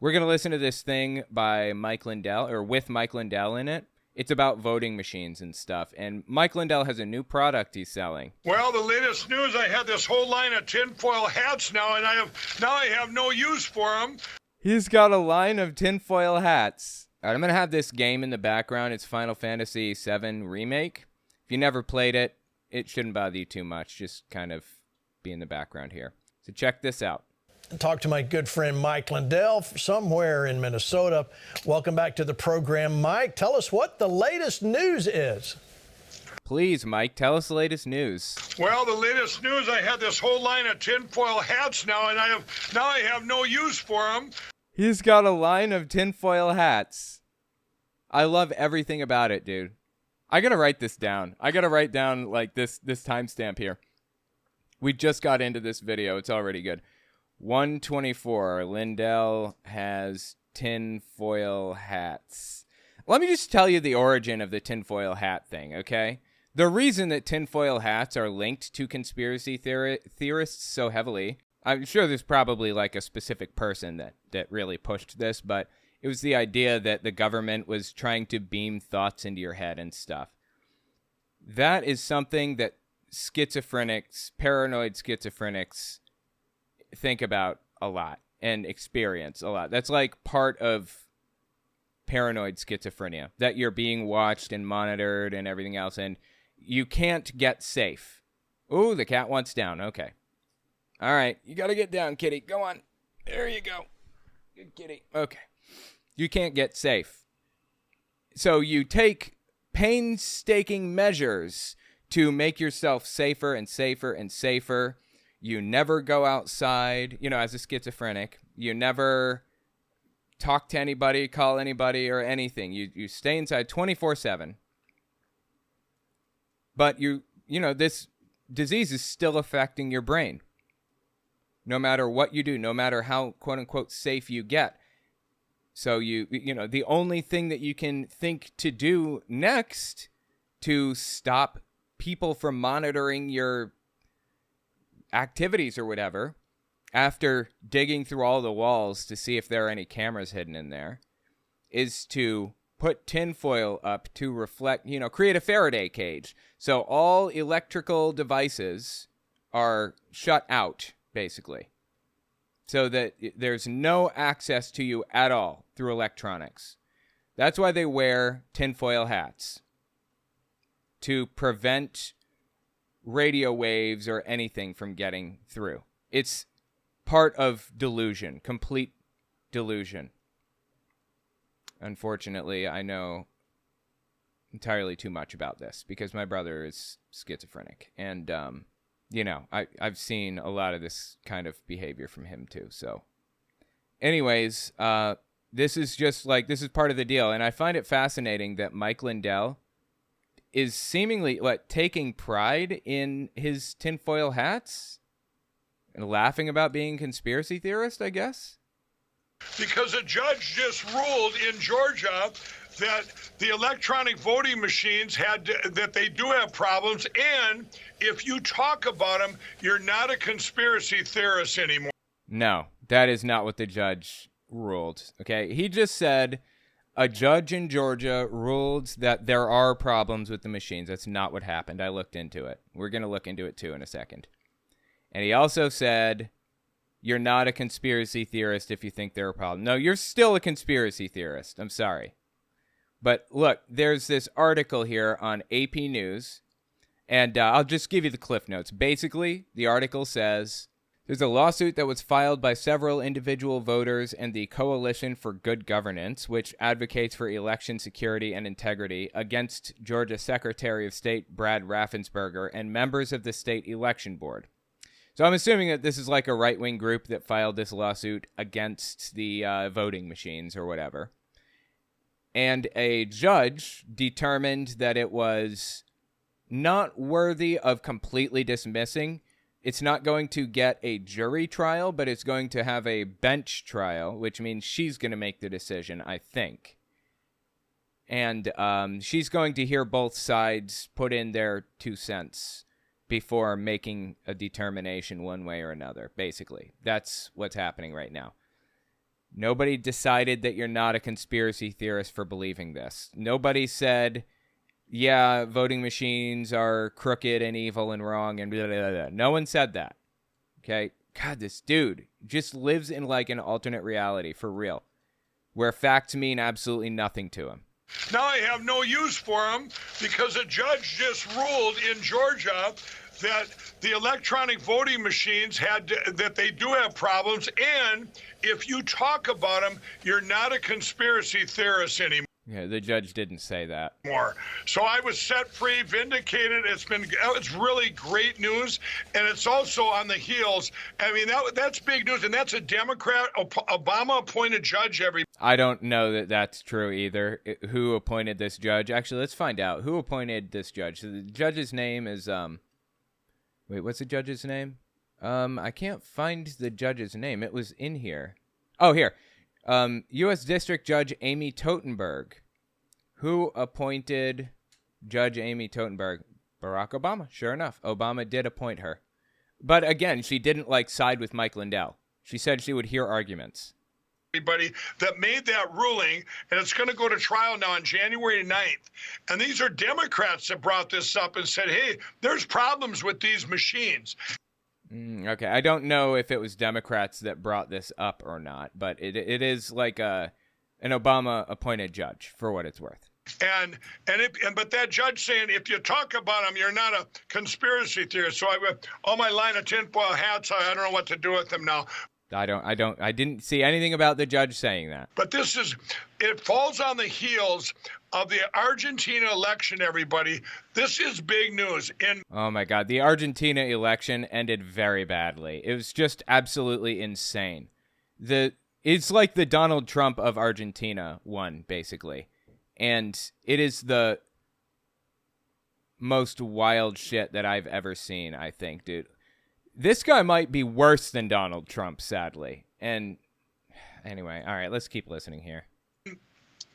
We're going to listen to this thing by Mike Lindell, or with Mike Lindell in it. It's about voting machines and stuff. And Mike Lindell has a new product he's selling. Well, the latest news, I had this whole line of tinfoil hats now, and I have no use for them. He's got a line of tinfoil hats. All right, I'm going to have this game in the background. It's Final Fantasy VII Remake. If you never played it, it shouldn't bother you too much. Just kind of be in the background here. So check this out. Talk to my good friend Mike Lindell somewhere in Minnesota. Welcome back to the program, Mike. Tell us what the latest news is. Please, Mike, tell us the latest news. Well, the latest news, I had this whole line of tinfoil hats now, and I have no use for them. He's got a line of tinfoil hats. I love everything about it, dude. I gotta write this down. I gotta write down like this timestamp here. We just got into this video. It's already good. 124. Lindell has tinfoil hats. Let me just tell you the origin of the tinfoil hat thing, okay? The reason that tinfoil hats are linked to conspiracy theorists so heavily, I'm sure there's probably like a specific person that really pushed this, but it was the idea that the government was trying to beam thoughts into your head and stuff. That is something that schizophrenics, paranoid schizophrenics, think about a lot and experience a lot. That's like part of paranoid schizophrenia, that you're being watched and monitored and everything else, and you can't get safe. Ooh, the cat wants down. Okay. All right. You got to get down, kitty. Go on. There you go. Good kitty. Okay. You can't get safe. So you take painstaking measures to make yourself safer and safer and safer. You never go outside, as a schizophrenic. You never talk to anybody, call anybody, or anything. You stay inside 24/7. But this disease is still affecting your brain. No matter what you do, no matter how quote unquote safe you get. So the only thing that you can think to do next to stop people from monitoring your activities or whatever, after digging through all the walls to see if there are any cameras hidden in there, is to put tinfoil up to reflect, create a Faraday cage. So all electrical devices are shut out, basically, so that there's no access to you at all through electronics. That's why they wear tinfoil hats, to prevent radio waves or anything from getting through. It's part of delusion, complete delusion. Unfortunately, I know entirely too much about this because my brother is schizophrenic, and I've seen a lot of this kind of behavior from him too. So anyways, this is part of the deal, and I find it fascinating that Mike Lindell is seemingly taking pride in his tinfoil hats and laughing about being a conspiracy theorist, I guess. Because a judge just ruled in Georgia that the electronic voting machines that they do have problems, and if you talk about them, you're not a conspiracy theorist anymore. No, that is not what the judge ruled. Okay, he just said a judge in Georgia ruled that there are problems with the machines. That's not what happened. I looked into it. We're going to look into it too in a second. And he also said, you're not a conspiracy theorist if you think there are problems. No, you're still a conspiracy theorist. I'm sorry. But look, there's this article here on AP News, and I'll just give you the cliff notes. Basically, the article says, there's a lawsuit that was filed by several individual voters and the Coalition for Good Governance, which advocates for election security and integrity, against Georgia Secretary of State Brad Raffensperger and members of the state election board. So I'm assuming that this is like a right-wing group that filed this lawsuit against the voting machines or whatever. And a judge determined that it was not worthy of completely dismissing. It's not going to get a jury trial, but it's going to have a bench trial, which means she's going to make the decision, I think. And she's going to hear both sides put in their 2 cents before making a determination one way or another, basically. That's what's happening right now. Nobody decided that you're not a conspiracy theorist for believing this. Nobody said, yeah, voting machines are crooked and evil and wrong and blah, blah, blah. No one said that. Okay? God, this dude just lives in like an alternate reality for real, where facts mean absolutely nothing to him. Now I have no use for them because a judge just ruled in Georgia that the electronic voting machines that they do have problems, and if you talk about them, you're not a conspiracy theorist anymore. Yeah, the judge didn't say that. So I was set free, vindicated. It's really great news, and it's also on the heels. I mean, that's big news, and that's a Democrat, Obama-appointed judge. I don't know that that's true either. Who appointed this judge? Actually, let's find out. Who appointed this judge? So the judge's name is Wait, what's the judge's name? I can't find the judge's name. It was in here. Oh, here. U.S. District Judge Amy Totenberg. Who appointed Judge Amy Totenberg? Barack Obama. Sure enough, Obama did appoint her. But again, she didn't side with Mike Lindell. She said she would hear arguments. Everybody that made that ruling, and it's going to go to trial now on January 9th. And these are Democrats that brought this up and said, hey, there's problems with these machines. Okay, I don't know if it was Democrats that brought this up or not, but it is like an Obama-appointed judge, for what it's worth. But that judge saying, if you talk about them, you're not a conspiracy theorist. So all my line of tinfoil hats, I don't know what to do with them now. I didn't see anything about the judge saying that. But it falls on the heels of the Argentina election, everybody. This is big news. Oh my God, the Argentina election ended very badly. It was just absolutely insane. It's like the Donald Trump of Argentina won, basically. And it is the most wild shit that I've ever seen, I think, dude. This guy might be worse than Donald Trump, sadly. And anyway, all right, let's keep listening here.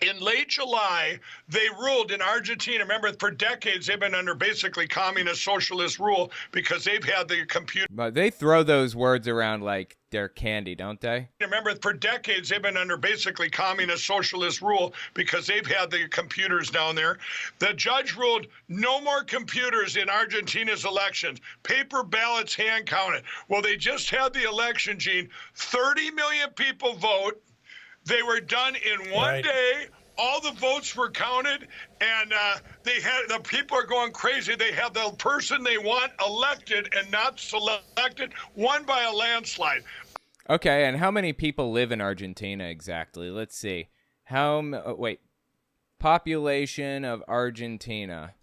In late July, they ruled in Argentina. Remember, for decades, they've been under basically communist socialist rule because they've had the computer. But they throw those words around like they're candy, don't they? Remember, for decades, they've been under basically communist socialist rule because they've had the computers down there. The judge ruled no more computers in Argentina's elections. Paper ballots hand counted. Well, they just had the election, Gene. 30 million people vote. They were done in one day. All the votes were counted, and the people are going crazy. They have the person they want elected and not selected, won by a landslide. Okay, and how many people live in Argentina exactly? Let's see. Population of Argentina.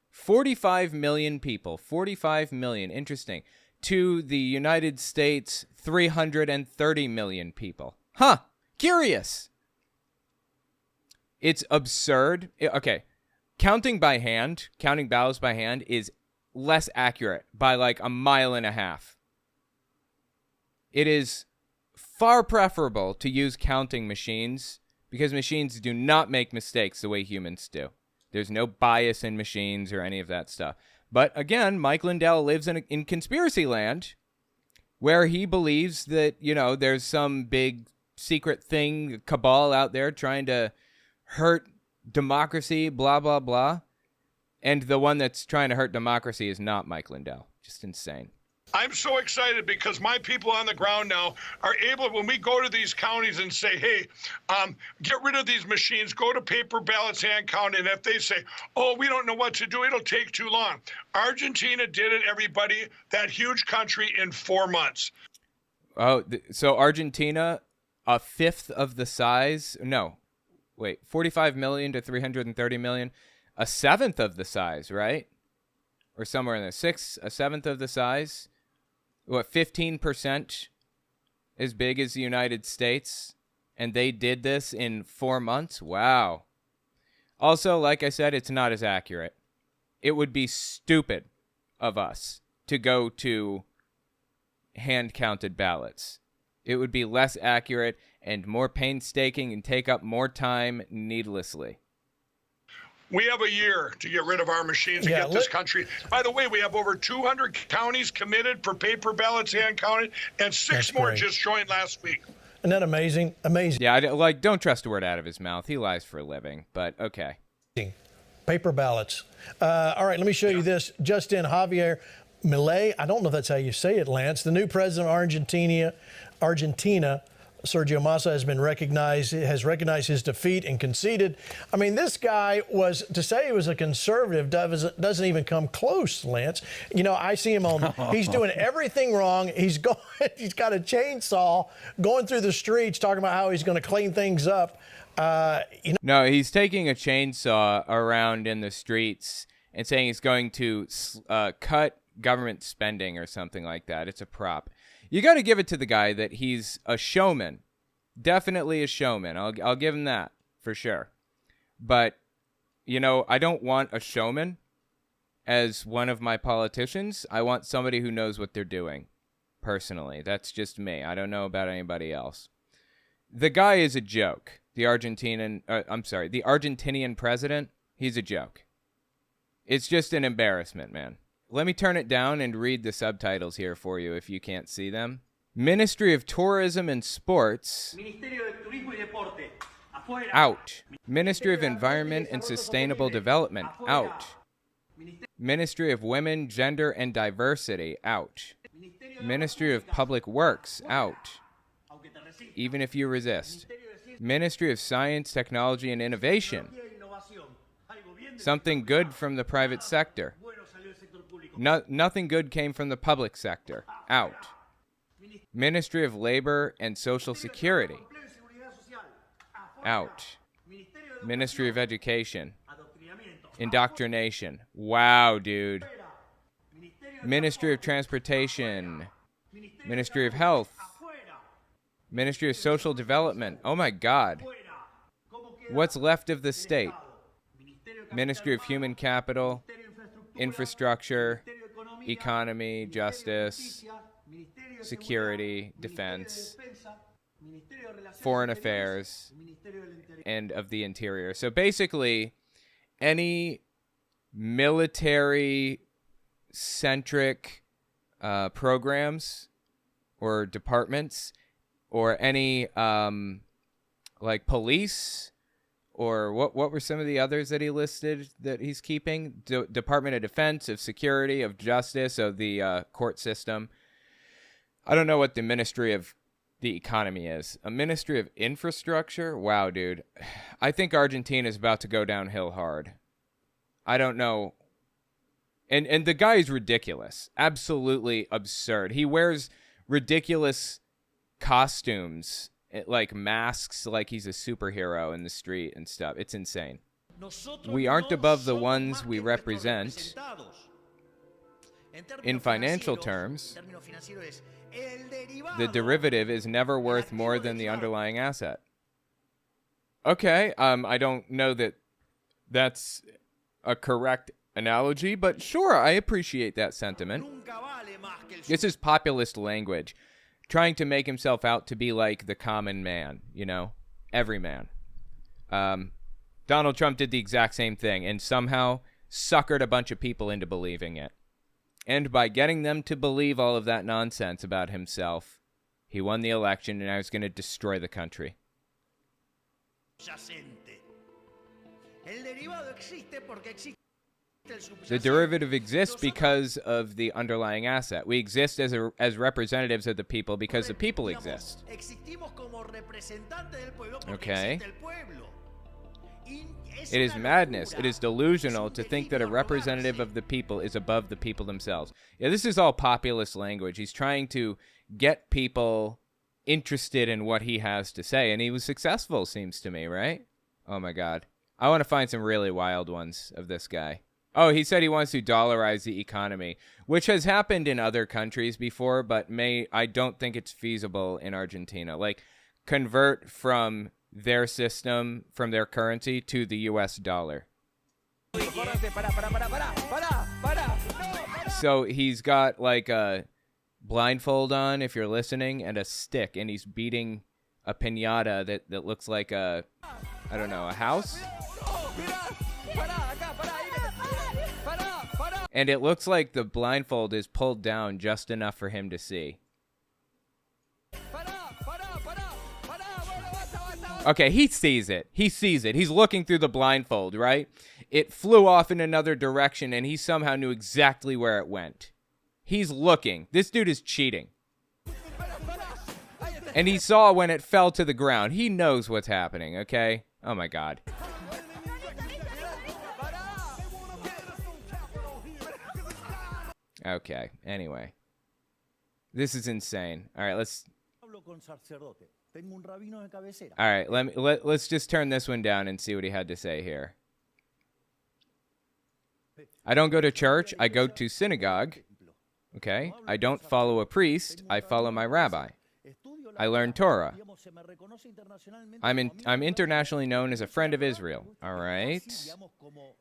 45 million people. 45 million. Interesting. To the United States, 330 million people. Huh. Curious. It's absurd. Okay. Counting ballots by hand is less accurate by like a mile and a half. It is far preferable to use counting machines because machines do not make mistakes the way humans do. There's no bias in machines or any of that stuff. But again, Mike Lindell lives in conspiracy land where he believes that, there's some big secret thing, cabal out there trying to hurt democracy, blah, blah, blah. And the one that's trying to hurt democracy is not Mike Lindell. Just insane. I'm so excited because my people on the ground now are able, when we go to these counties and say, hey, get rid of these machines, go to paper ballots, hand count, and if they say, oh, we don't know what to do, it'll take too long. Argentina did it, everybody, that huge country, in 4 months. Oh, so Argentina, a fifth of the size, 45 million to 330 million, a seventh of the size, right? Or somewhere in there, a seventh of the size. What, 15% as big as the United States? And they did this in 4 months? Wow. Also, like I said, it's not as accurate. It would be stupid of us to go to hand-counted ballots. It would be less accurate and more painstaking and take up more time needlessly. We have a year to get rid of our machines and get this country. By the way, we have over 200 counties committed for paper ballots hand counted, and 6 more just joined last week. Isn't that amazing? Amazing. Yeah, don't trust a word out of his mouth. He lies for a living, but okay. Paper ballots. All right, let me show you this. Justin Javier Milei, I don't know if that's how you say it, Lance. The new president of Argentina, Sergio Massa, has recognized his defeat and conceded. I mean, this guy to say he was a conservative doesn't even come close, Lance. You know, I see him he's doing everything wrong. He's got a chainsaw going through the streets talking about how he's going to clean things up. No, he's taking a chainsaw around in the streets and saying he's going to cut government spending or something like that. It's a prop. You got to give it to the guy that he's a showman. Definitely a showman. I'll give him that for sure. But, you know, I don't want a showman as one of my politicians. I want somebody who knows what they're doing, personally. That's just me. I don't know about anybody else. The guy is a joke. The Argentinian president, he's a joke. It's just an embarrassment, man. Let me turn it down and read the subtitles here for you if you can't see them. Ministry of Tourism and Sports. Out. Ministry of Environment and Sustainable Development. Out. Ministry of Women, Gender, and Diversity. Out. Ministry of Public Works. Out. Even if you resist. Ministry of Science, Technology, and Innovation. Something good from the private sector. Nothing good came from the public sector. Out. Ministry of Labor and Social Security. Out. Ministry of Education. Indoctrination. Wow, dude. Ministry of Transportation. Ministry of Health. Ministry of Social Development. Oh my God. What's left of the state? Ministry of Human Capital, Infrastructure, Economy, Justice, Security, Defense, Foreign Affairs, and of the Interior. So basically, any military-centric programs or departments, or any like police, or what were some of the others that he listed that he's keeping? Department of Defense, of Security, of Justice, of the court system. I don't know what the Ministry of the Economy is. A Ministry of Infrastructure? Wow, dude. I think Argentina is about to go downhill hard. I don't know. And the guy is ridiculous. Absolutely absurd. He wears ridiculous costumes, like masks, like he's a superhero in the street and stuff. It's insane. We aren't above the ones we represent. In financial terms, the derivative is never worth more than the underlying asset. Okay, I don't know that that's a correct analogy, but sure, I appreciate that sentiment. This is populist language, trying to make himself out to be like the common man, you know, every man. Donald Trump did the exact same thing and somehow suckered a bunch of people into believing it. And by getting them to believe all of that nonsense about himself, he won the election and now he's going to destroy the country. The derivative exists because of the underlying asset. We exist as representatives of the people because the people exist. Okay. It is madness. It is delusional to think that a representative of the people is above the people themselves. Yeah, this is all populist language. He's trying to get people interested in what he has to say, and he was successful, seems to me, right? Oh my God. I want to find some really wild ones of this guy. Oh, he said he wants to dollarize the economy, which has happened in other countries before, but I don't think it's feasible in Argentina. Like, convert from their system, from their currency, to the US dollar. So he's got like a blindfold on, if you're listening, and a stick, and he's beating a piñata that looks like a, I don't know, a house? And it looks like the blindfold is pulled down just enough for him to see. Okay, he sees it. He sees it. He's looking through the blindfold, right? It flew off in another direction, and he somehow knew exactly where it went. He's looking. This dude is cheating. And he saw when it fell to the ground. He knows what's happening, okay? Oh, my God. Okay, anyway. This is insane. All right, let's... All right, let's just turn this one down and see what he had to say here. I don't go to church. I go to synagogue. Okay. I don't follow a priest. I follow my rabbi. I learn Torah. I'm internationally known as a friend of Israel. All right.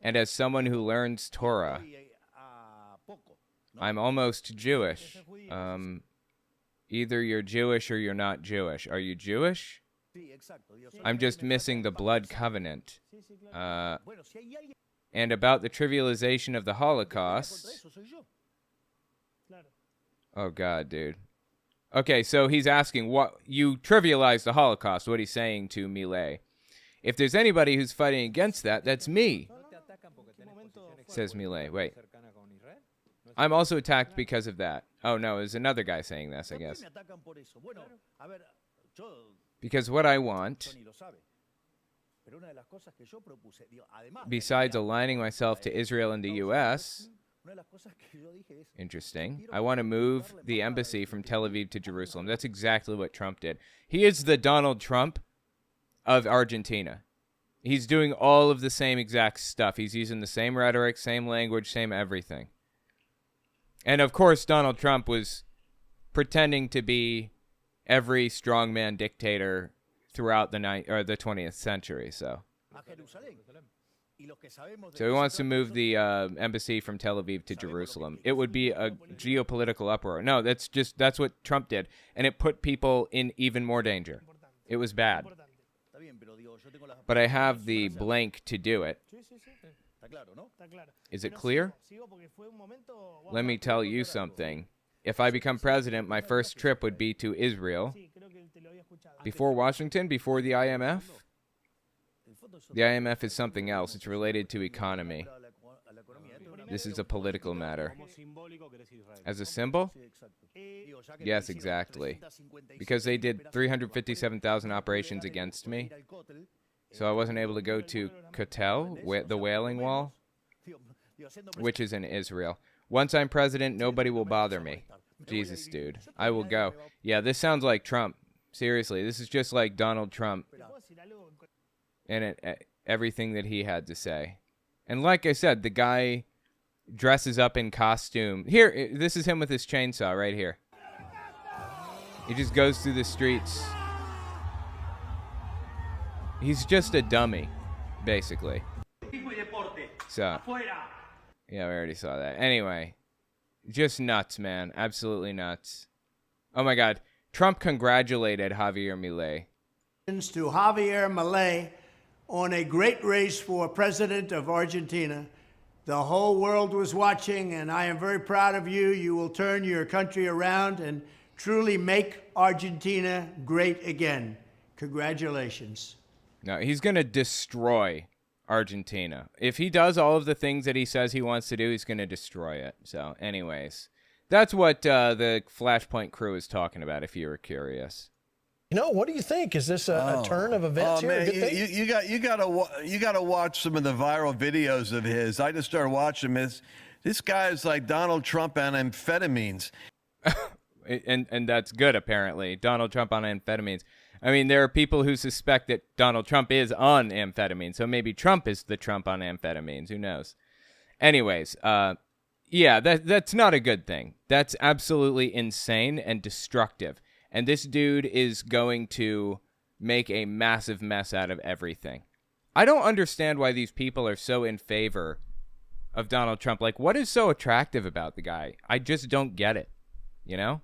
And as someone who learns Torah. I'm almost Jewish. Either you're Jewish or you're not Jewish. Are you Jewish? I'm just missing the blood covenant. And about the trivialization of the Holocaust. Oh, God, dude. Okay, so he's asking, what you trivialize the Holocaust, what he's saying to Milei. If there's anybody who's fighting against that, that's me, says Milei. Wait. I'm also attacked because of that. Oh, no, there's another guy saying this, I guess. Because what I want, besides aligning myself to Israel and the U.S., interesting, I want to move the embassy from Tel Aviv to Jerusalem. That's exactly what Trump did. He is the Donald Trump of Argentina. He's doing all of the same exact stuff. He's using the same rhetoric, same language, same everything. And, of course, Donald Trump was pretending to be every strongman dictator throughout the 20th century. So he wants to move the embassy from Tel Aviv to Jerusalem. It would be a geopolitical uproar. No, that's what Trump did. And it put people in even more danger. It was bad. But I have the blank to do it. Is it clear? Let me tell you something. If I become president, my first trip would be to Israel. Before Washington, before the IMF? The IMF is something else. It's related to economy. This is a political matter. As a symbol? Yes, exactly. Because they did 357,000 operations against me. So I wasn't able to go to Kotel, the Wailing Wall, which is in Israel. Once I'm president, nobody will bother me. Jesus, dude. I will go. Yeah, this sounds like Trump. Seriously, this is just like Donald Trump. And everything that he had to say. And like I said, the guy dresses up in costume. Here, this is him with his chainsaw right here. He just goes through the streets. He's just a dummy, basically. So, yeah, we already saw that. Anyway, just nuts, man. Absolutely nuts. Oh, my God. Trump congratulated Javier Milei. To Javier Milei on a great race for president of Argentina. The whole world was watching, and I am very proud of you. You will turn your country around and truly make Argentina great again. Congratulations. No, he's going to destroy Argentina. If he does all of the things that he says he wants to do, he's going to destroy it. So, anyways, that's what the Flashpoint crew is talking about, if you were curious. You know, what do you think? Is this a turn of events here? Man, you got to watch some of the viral videos of his. I just started watching this. This guy is like Donald Trump on amphetamines. and that's good, apparently. Donald Trump on amphetamines. I mean, there are people who suspect that Donald Trump is on amphetamines, so maybe Trump is the Trump on amphetamines. Who knows? Anyways, yeah, that's not a good thing. That's absolutely insane and destructive. And this dude is going to make a massive mess out of everything. I don't understand why these people are so in favor of Donald Trump. Like, what is so attractive about the guy? I just don't get it, you know?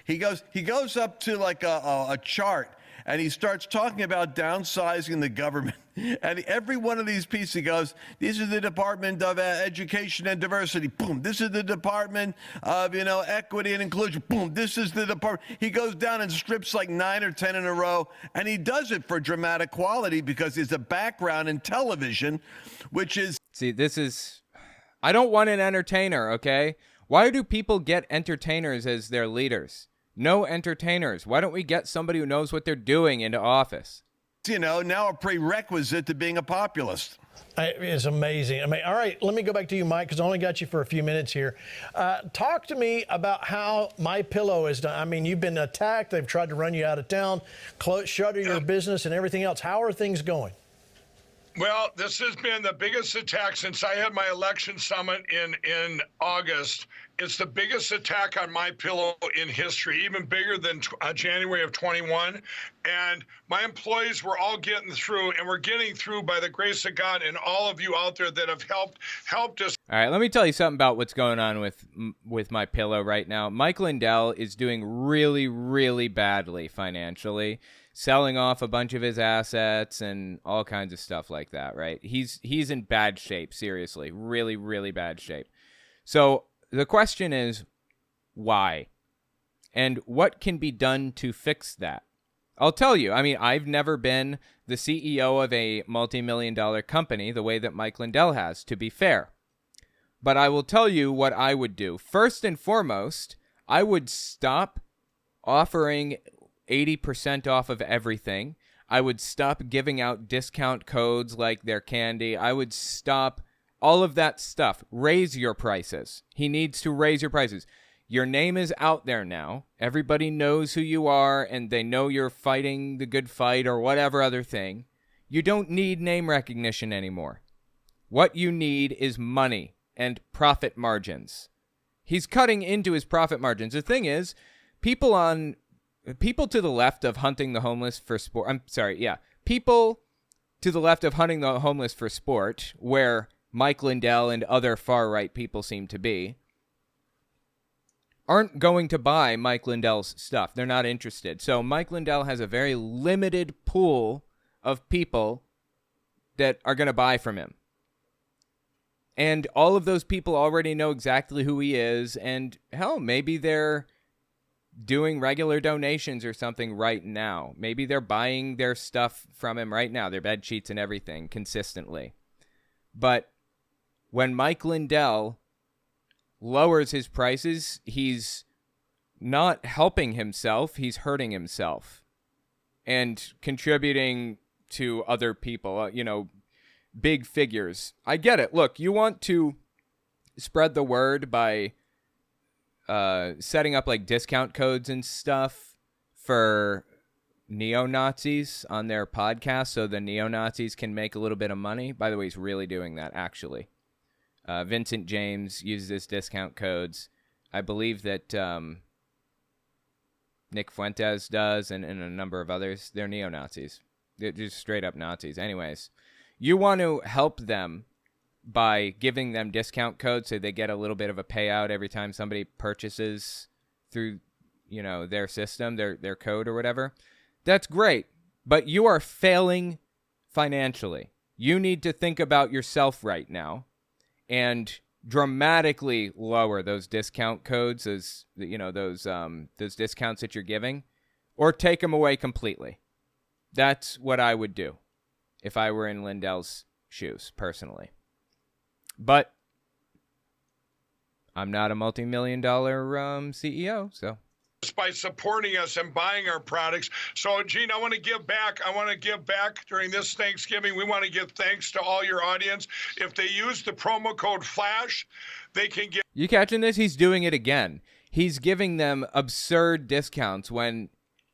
He goes up to like a chart and he starts talking about downsizing the government. And every one of these pieces, he goes, "This is the Department of Education and Diversity." Boom. "This is the Department of, Equity and Inclusion." Boom. "This is the department." He goes down and strips like 9 or 10 in a row, and he does it for dramatic quality because he's a background in television, which is. See, I don't want an entertainer, okay? Why do people get entertainers as their leaders? No entertainers. Why don't we get somebody who knows what they're doing into office? Now a prerequisite to being a populist. It's amazing. I mean, all right, let me go back to you, Mike, because I only got you for a few minutes here. Talk to me about how MyPillow is done. I mean, you've been attacked. They've tried to run you out of town, shutter your business and everything else. How are things going? Well, this has been the biggest attack since I had my election summit in August. It's the biggest attack on MyPillow in history, even bigger than January of 21. And my employees were all getting through, and we're getting through by the grace of God and all of you out there that have helped us. All right, let me tell you something about what's going on with MyPillow right now. Mike Lindell is doing really, really badly financially, selling off a bunch of his assets and all kinds of stuff like that, right? He's in bad shape, seriously, really, really bad shape. So the question is, why? And what can be done to fix that? I'll tell you, I mean, I've never been the CEO of a multi-million-dollar company the way that Mike Lindell has, to be fair. But I will tell you what I would do. First and foremost, I would stop offering 80% off of everything. I would stop giving out discount codes like their candy. I would stop all of that stuff. Raise your prices. He needs to raise your prices. Your name is out there now. Everybody knows who you are, and they know you're fighting the good fight or whatever other thing. You don't need name recognition anymore. What you need is money and profit margins. He's cutting into his profit margins. The thing is, people to the left of hunting the homeless for sport. People to the left of hunting the homeless for sport, where Mike Lindell and other far-right people seem to be, aren't going to buy Mike Lindell's stuff. They're not interested. So Mike Lindell has a very limited pool of people that are going to buy from him. And all of those people already know exactly who he is, and hell, maybe they're doing regular donations or something right now. Maybe they're buying their stuff from him right now, their bed sheets and everything, consistently. But when Mike Lindell lowers his prices, he's not helping himself, he's hurting himself and contributing to other people, big figures. I get it. Look, you want to spread the word by setting up like discount codes and stuff for neo-Nazis on their podcast so the neo-Nazis can make a little bit of money. By the way, he's really doing that, actually. Vincent James uses discount codes. I believe that Nick Fuentes does and a number of others. They're neo-Nazis. They're just straight up Nazis. Anyways, you want to help them by giving them discount codes so they get a little bit of a payout every time somebody purchases through, their system, their code or whatever. That's great, but you are failing financially. You need to think about yourself right now and dramatically lower those discount codes, those discounts that you're giving, or take them away completely. That's what I would do if I were in Lindell's shoes, personally. But I'm not a multi-million-dollar CEO, so. By supporting us and buying our products. So, Gene, I want to give back. During this Thanksgiving. We want to give thanks to all your audience. If they use the promo code FLASH, they can get... You catching this? He's doing it again. He's giving them absurd discounts when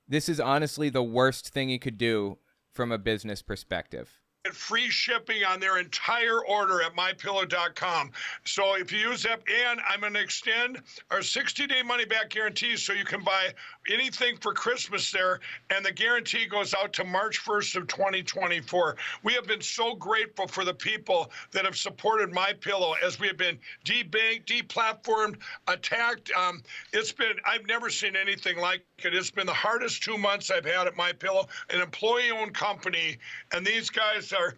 this is honestly the worst thing he could do from a business perspective. Free shipping on their entire order at mypillow.com. So if you use that, and I'm going to extend our 60-day money-back guarantee so you can buy anything for Christmas there, and the guarantee goes out to March 1st of 2024. We have been so grateful for the people that have supported MyPillow as we have been debanked, deplatformed, attacked. I've never seen anything like it. It's been the hardest 2 months I've had at MyPillow, an employee-owned company, and these guys are,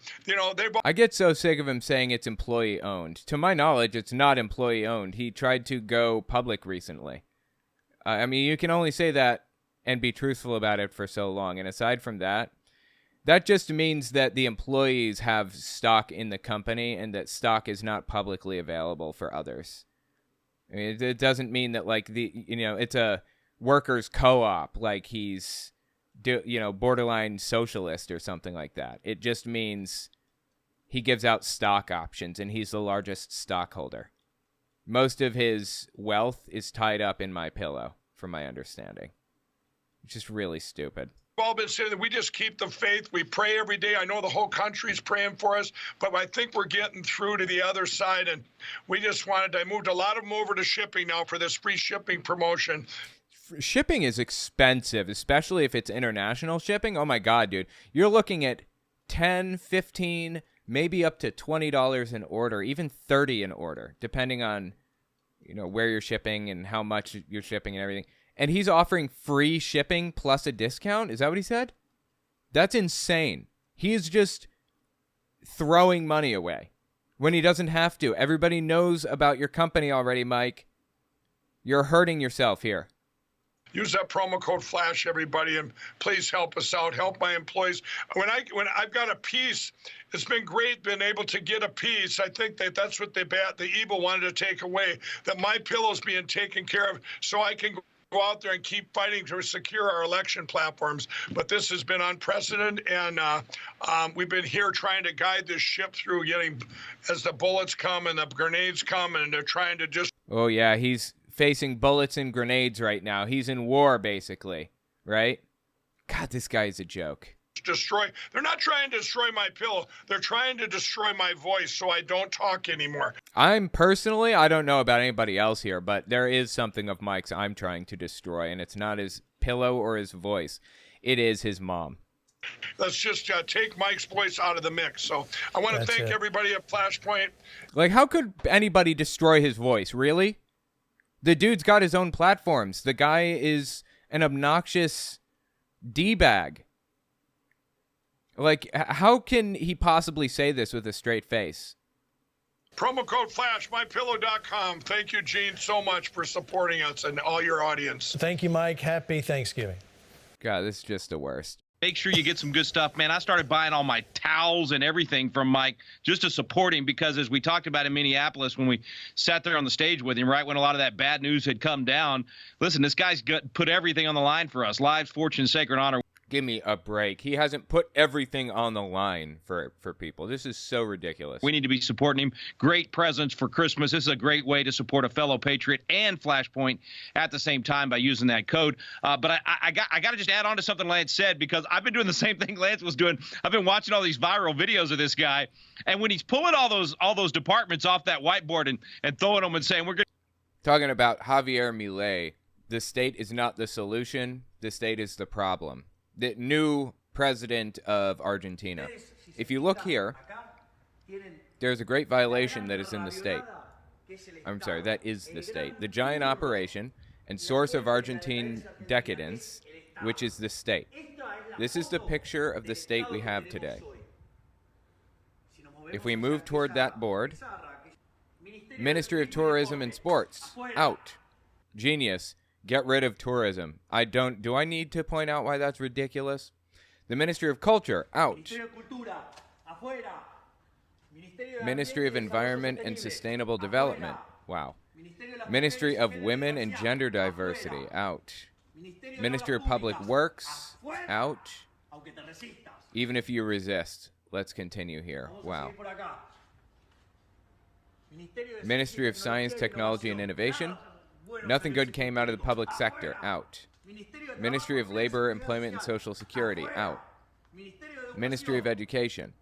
I get so sick of him saying it's employee-owned. To my knowledge, it's not employee-owned. He tried to go public recently. I mean, you can only say that and be truthful about it for so long. And aside from that, that just means that the employees have stock in the company and that stock is not publicly available for others. I mean, it doesn't mean that, like, it's a workers' co-op, like he's, borderline socialist or something like that. It just means he gives out stock options and he's the largest stockholder. Most of his wealth is tied up in MyPillow, from my understanding. It's just really stupid. We've all been saying that we just keep the faith. We pray every day. I know the whole country's praying for us, but I think we're getting through to the other side. And we just I moved a lot of them over to shipping now for this free shipping promotion. Shipping is expensive, especially if it's international shipping. Oh my God, dude. You're looking at $10, $15, maybe up to $20 an order, even $30 an order, depending on, where you're shipping and how much you're shipping and everything. And he's offering free shipping plus a discount? Is that what he said? That's insane. He's just throwing money away when he doesn't have to. Everybody knows about your company already, Mike. You're hurting yourself here. Use that promo code FLASH, everybody, and please help us out. Help my employees. When I've got a piece, it's been great being able to get a piece. I think that's what the evil wanted to take away, that MyPillow's being taken care of so I can go out there and keep fighting to secure our election platforms. But this has been unprecedented, and we've been here trying to guide this ship through as the bullets come and the grenades come, and they're trying to just... Oh, yeah, he's facing bullets and grenades right now. He's in war, basically, right? God, this guy is a joke. They're not trying to destroy MyPillow. They're trying to destroy my voice so I don't talk anymore. I don't know about anybody else here, but there is something of Mike's I'm trying to destroy, and it's not his pillow or his voice. It is his mom. Let's just take Mike's voice out of the mix. So I want to thank everybody at Flashpoint. Like, how could anybody destroy his voice? Really? The dude's got his own platforms. The guy is an obnoxious D-bag. Like, how can he possibly say this with a straight face? Promo code FLASH, MyPillow.com. Thank you, Gene, so much for supporting us and all your audience. Thank you, Mike. Happy Thanksgiving. God, this is just the worst. Make sure you get some good stuff, man. I started buying all my towels and everything from Mike just to support him because, as we talked about in Minneapolis when we sat there on the stage with him, right when a lot of that bad news had come down, listen, this guy's put everything on the line for us. Lives, fortune, sacred honor. Give me a break. He hasn't put everything on the line for people. This is so ridiculous. We need to be supporting him. Great presents for Christmas. This is a great way to support a fellow patriot and Flashpoint at the same time by using that code. But I got to just add on to something Lance said, because I've been doing the same thing Lance was doing. I've been watching all these viral videos of this guy, and when he's pulling all those departments off that whiteboard and throwing them and saying we're good. Talking about Javier Milei, the state is not the solution. The state is the problem. The new president of Argentina. If you look here, there's a great violation that is in the state. I'm sorry, that is the state. The giant operation and source of Argentine decadence, which is the state. This is the picture of the state we have today. If we move toward that board, Ministry of Tourism and Sports, out. Genius. Get rid of tourism. Do I need to point out why that's ridiculous? The Ministry of Culture, out. Ministry of Environment and Sustainable Development, wow. Ministry of Women and Gender Diversity, out. Ministry of Public Works, out. Even if you resist, let's continue here, wow. Ministry of Science, Technology, and Innovation. Nothing good came out of the public sector, out. Ministry of Labor, Employment, and Social Security, out. Ministry of Education,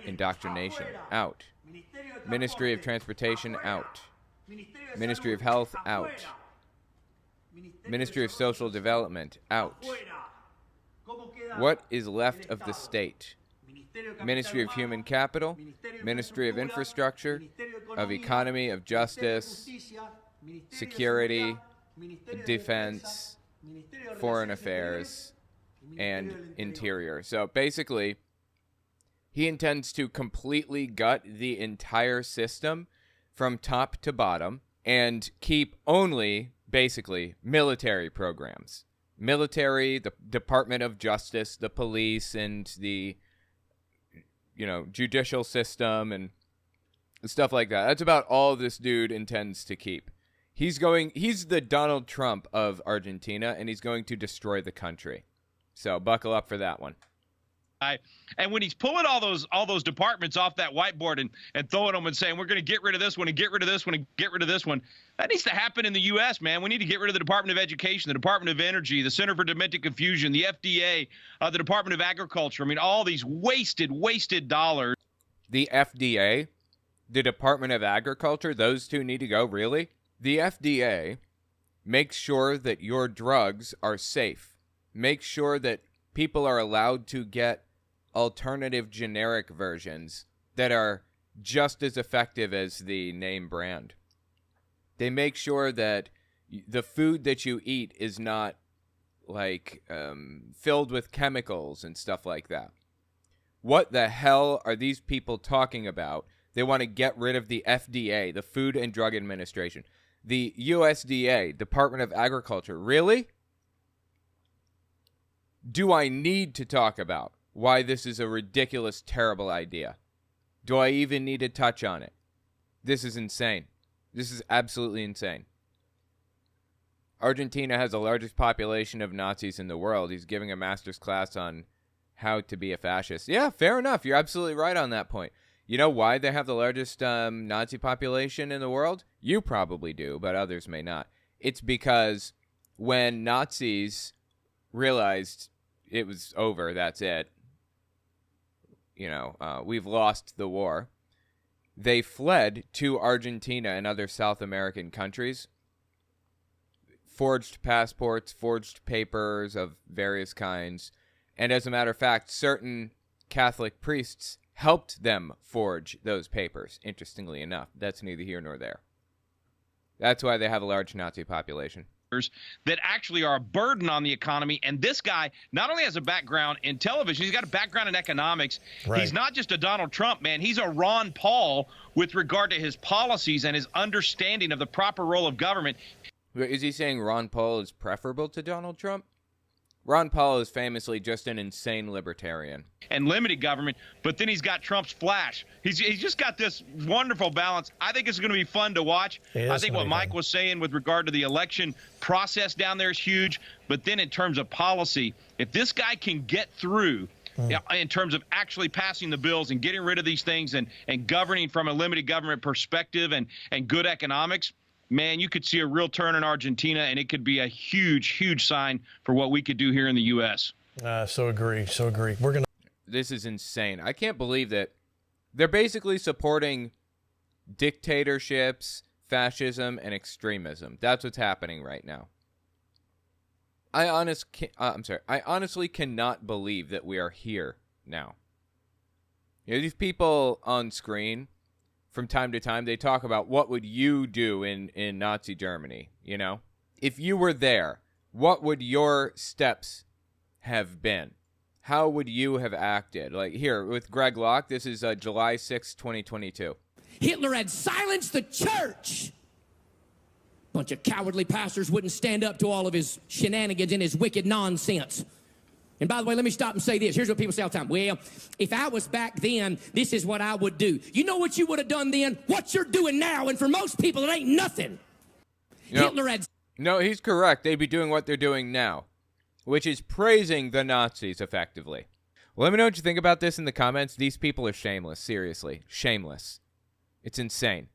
Indoctrination, out. Ministry of Transportation, out. Ministry of Health, out. Ministry of Social Development, out. What is left of the state? Ministry of Human Capital, Ministry of Infrastructure, of Economy, of Justice, Security, Defense, Foreign Affairs, and Interior. So basically, he intends to completely gut the entire system from top to bottom and keep only, basically, military programs. Military, the Department of Justice, the police, and the, judicial system and stuff like that. That's about all this dude intends to keep. He's the Donald Trump of Argentina, and he's going to destroy the country. So buckle up for that one. And when he's pulling all those departments off that whiteboard and throwing them and saying, we're going to get rid of this one and get rid of this one and get rid of this one, that needs to happen in the U.S., man. We need to get rid of the Department of Education, the Department of Energy, the Center for Domestic Confusion, the FDA, the Department of Agriculture. I mean, all these wasted dollars. The FDA, the Department of Agriculture, those two need to go, really? The FDA makes sure that your drugs are safe. Makes sure that people are allowed to get alternative generic versions that are just as effective as the name brand. They make sure that the food that you eat is not filled with chemicals and stuff like that. What the hell are these people talking about? They want to get rid of the FDA, the Food and Drug Administration. The USDA, Department of Agriculture. Really? Do I need to talk about why this is a ridiculous, terrible idea? Do I even need to touch on it? This is insane. This is absolutely insane. Argentina has the largest population of Nazis in the world. He's giving a master's class on how to be a fascist. Yeah, fair enough. You're absolutely right on that point. You know why they have the largest Nazi population in the world? You probably do, but others may not. It's because when Nazis realized it was over, that's it, we've lost the war, they fled to Argentina and other South American countries, forged passports, forged papers of various kinds, and as a matter of fact, certain Catholic priests helped them forge those papers, interestingly enough. That's neither here nor there. That's why they have a large Nazi population. That actually are a burden on the economy. And this guy not only has a background in television, he's got a background in economics. Right. He's not just a Donald Trump, man. He's a Ron Paul with regard to his policies and his understanding of the proper role of government. Is he saying Ron Paul is preferable to Donald Trump? Ron Paul is famously just an insane libertarian. And limited government, but then he's got Trump's flash. He's just got this wonderful balance. I think it's going to be fun to watch. I think what Mike was saying with regard to the election process down there is huge. But then in terms of policy, if this guy can get through in terms of actually passing the bills and getting rid of these things and governing from a limited government perspective and good economics, man, you could see a real turn in Argentina, and it could be a huge, huge sign for what we could do here in the U.S. So agree. This is insane. I can't believe that they're basically supporting dictatorships, fascism, and extremism. That's what's happening right now. I honestly cannot believe that we are here now. These people on screen, from time to time, they talk about what would you do in Nazi Germany, If you were there, what would your steps have been? How would you have acted? Like here, with Greg Locke, this is July 6, 2022. Hitler had silenced the church. Bunch of cowardly pastors wouldn't stand up to all of his shenanigans and his wicked nonsense. And by the way, let me stop and say this. Here's what people say all the time. Well, if I was back then, this is what I would do. You know what you would have done then? What you're doing now. And for most people, it ain't nothing. Hitler had... No, he's correct. They'd be doing what they're doing now, which is praising the Nazis effectively. Well, let me know what you think about this in the comments. These people are shameless. Seriously. Shameless. It's insane.